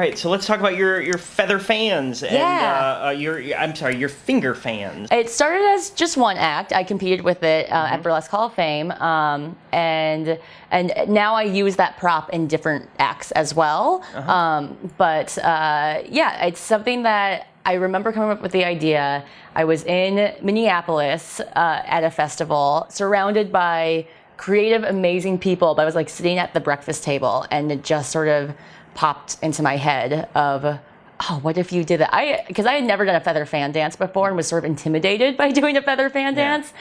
right, so let's talk about your feather fans and your finger fans. It started as just one act. I competed with it at Burlesque Hall of Fame, and now I use that prop in different acts as well. It's something that I remember coming up with the idea. I was in Minneapolis at a festival, surrounded by creative, amazing people, but I was like sitting at the breakfast table, and it just sort of popped into my head of, oh, what if you did that? Because I had never done a feather fan dance before and was sort of intimidated by doing a feather fan dance.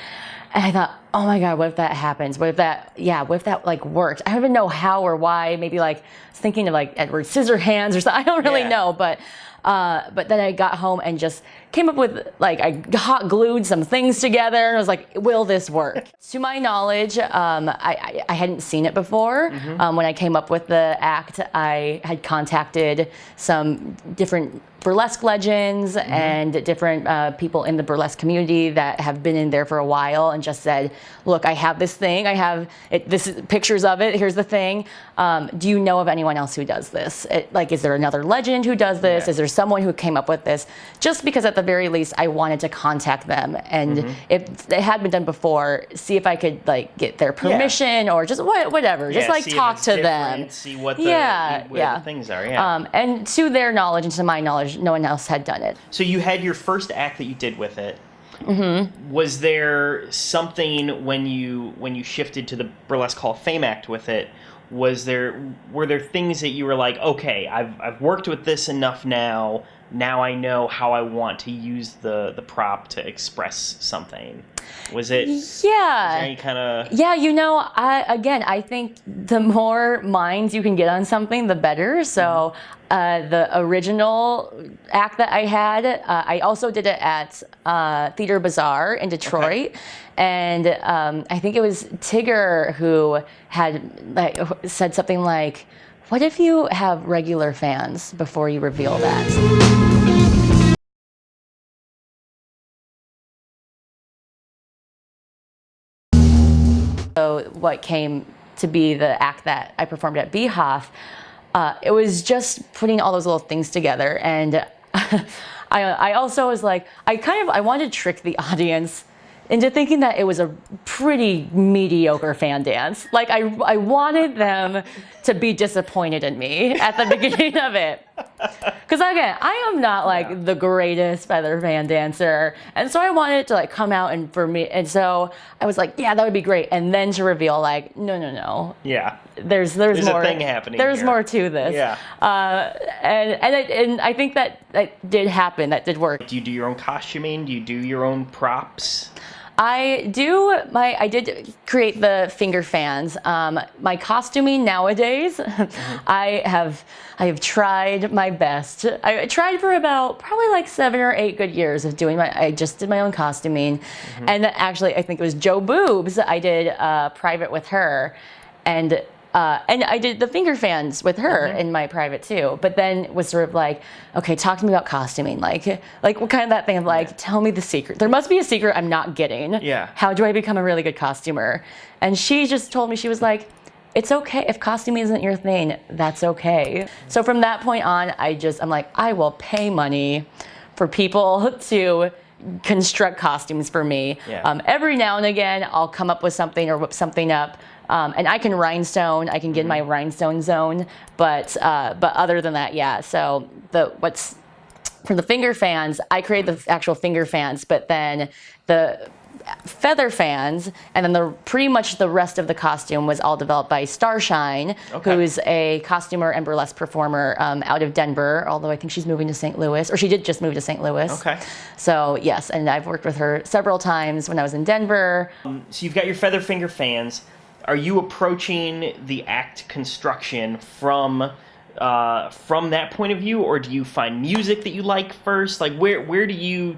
And I thought, oh my God, what if that happens? What if that like worked? I don't even know how or why. Maybe like I was thinking of like Edward Scissorhands or something. I don't really know, but then I got home and just came up with, like, I hot glued some things together and I was like, will this work? To my knowledge, I hadn't seen it before. When I came up with the act, I had contacted some different burlesque legends and different people in the burlesque community that have been in there for a while, and just said, look, I have this thing, I have it, this is pictures of it, here's the thing. Do you know of anyone else who does this? Is there another legend who does this? Is there someone who came up with this? Just because at the very least I wanted to contact them, and if it had been done before, see if I could like get their permission or just whatever, just like talk to them, see what the things are. And to their knowledge and to my knowledge, no one else had done it. So you had your first act that you did with it. Was there something when you shifted to the Burlesque Hall of Fame act with it? Were there things that you were like, okay, I've worked with this enough now. Now I know how I want to use the prop to express something. Was it? Was there any kind of? Yeah, I think the more minds you can get on something, the better. So the original act that I had, I also did it at Theater Bazaar in Detroit. And I think it was Tigger who had said something like, what if you have regular fans before you reveal that? So what came to be the act that I performed at Beehoff, it was just putting all those little things together. And I also was like, I wanted to trick the audience into thinking that it was a pretty mediocre fan dance. Like I wanted them to be disappointed in me at the beginning of it. Because again, I am not like the greatest feather fan dancer. And so I wanted it to like come out and for me. And so I was like, yeah, that would be great. And then to reveal like, no. Yeah. There's more. A thing happening. There's here. more to this. Yeah. And I think that did happen. That did work. Do you do your own costuming? Do you do your own props? I did create the finger fans. My costuming nowadays, I have tried my best. I tried for about probably like 7 or 8 good years of I just did my own costuming. And actually I think it was Joe Boobs. I did private with her, and I did the finger fans with her in my private too. But then was sort of like, okay, talk to me about costuming. Like what kind of that thing of like, tell me the secret. There must be a secret I'm not getting. Yeah. How do I become a really good costumer? And she just told me, she was like, it's okay if costuming isn't your thing. That's okay. So from that point on, I'm like, I will pay money for people to construct costumes for me. Yeah. Every now and again, I'll come up with something or whip something up. And I can rhinestone. I can get in my rhinestone zone, but other than that, yeah. So for the finger fans, I created the actual finger fans, but then the feather fans, and then pretty much the rest of the costume was all developed by Starshine, who's a costumer and burlesque performer out of Denver, although I think she's moving to St. Louis, or she did just move to St. Louis. Okay. So yes, and I've worked with her several times when I was in Denver. So you've got your feather finger fans. Are you approaching the act construction from that point of view, or do you find music that you like first? Like where did you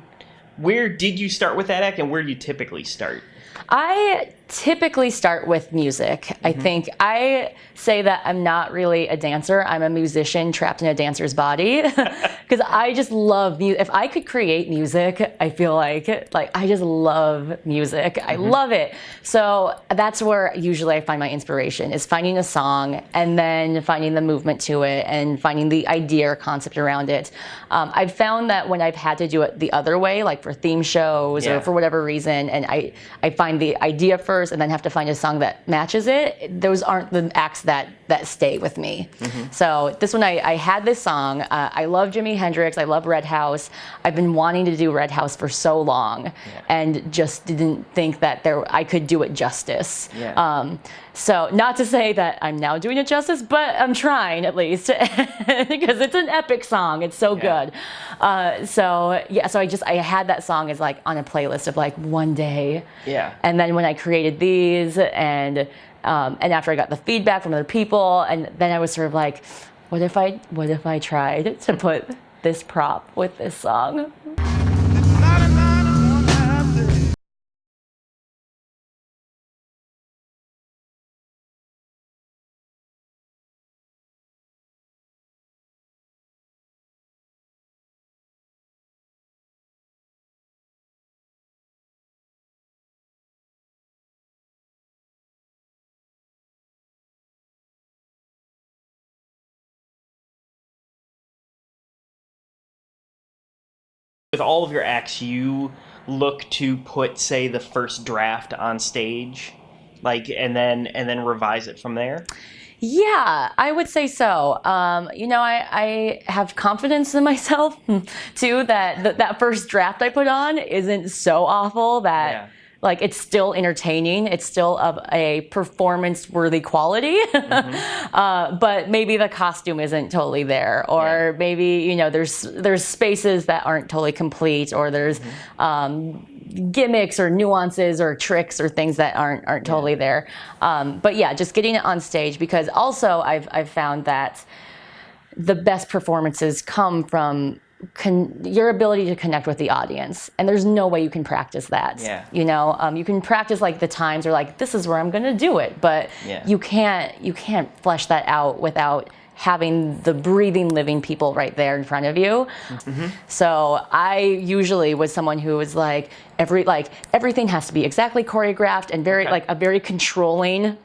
start with that act, and where do you typically start? I typically start with music. I think I say that I'm not really a dancer. I'm a musician trapped in a dancer's body because I just love music. If I could create music, I feel like I just love music. I love it. So that's where usually I find my inspiration, is finding a song and then finding the movement to it and finding the idea or concept around it. I've found that when I've had to do it the other way, like for theme shows or for whatever reason, and I find the idea first and then have to find a song that matches it, those aren't the acts that stay with me. So this one, I had this song. I love Jimi Hendrix. I love Red House. I've been wanting to do Red House for so long and just didn't think that I could do it justice. So not to say that I'm now doing it justice, but I'm trying at least because it's an epic song. It's so good. So I had that song as like on a playlist of like one day. And then when I created these and after I got the feedback from other people, and then I was sort of like, what if I tried to put this prop with this song? With all of your acts, you look to put, say, the first draft on stage, like, and then revise it from there? Yeah, I would say so. I have confidence in myself too that first draft I put on isn't so awful that like it's still entertaining. It's still of a performance-worthy quality, but maybe the costume isn't totally there, or maybe there's spaces that aren't totally complete, or there's gimmicks or nuances or tricks or things that aren't totally there. But yeah, just getting it on stage, because also I've found that the best performances come from your ability to connect with the audience, and there's no way you can practice that. You can practice like the times, or like this is where I'm going to do it, but you can't flesh that out without having the breathing, living people right there in front of you. So I usually was someone who was like, everything has to be exactly choreographed and very like a very controlling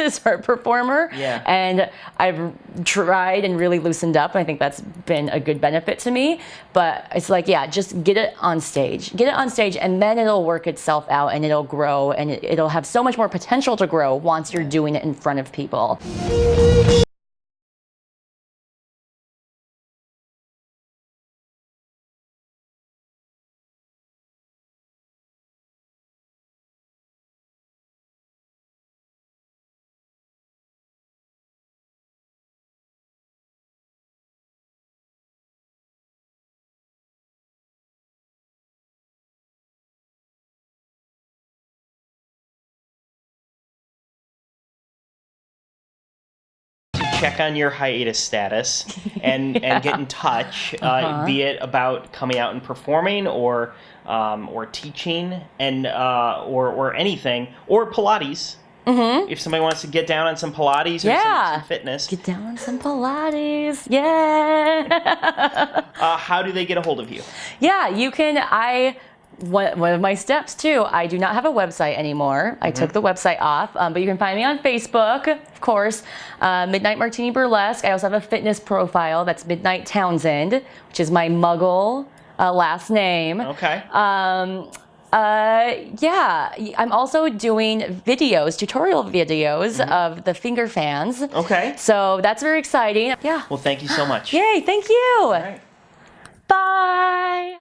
sort of performer. And I've tried and really loosened up, and I think that's been a good benefit to me. But it's like, just get it on stage, and then it'll work itself out, and it'll grow, and it'll have so much more potential to grow once you're doing it in front of people. Check on your hiatus status and get in touch, be it about coming out and performing, or teaching, and or anything, or Pilates. If somebody wants to get down on some Pilates or some fitness. Get down on some Pilates. How do they get a hold of you? You can. One of my steps too, I do not have a website anymore. I took the website off, but you can find me on Facebook, of course, Midnite Martini Burlesque. I also have a fitness profile that's Midnite Townsend, which is my Muggle last name. I'm also doing tutorial videos of the finger fans. So that's very exciting. Well, thank you so much. Yay, thank you. All right. Bye.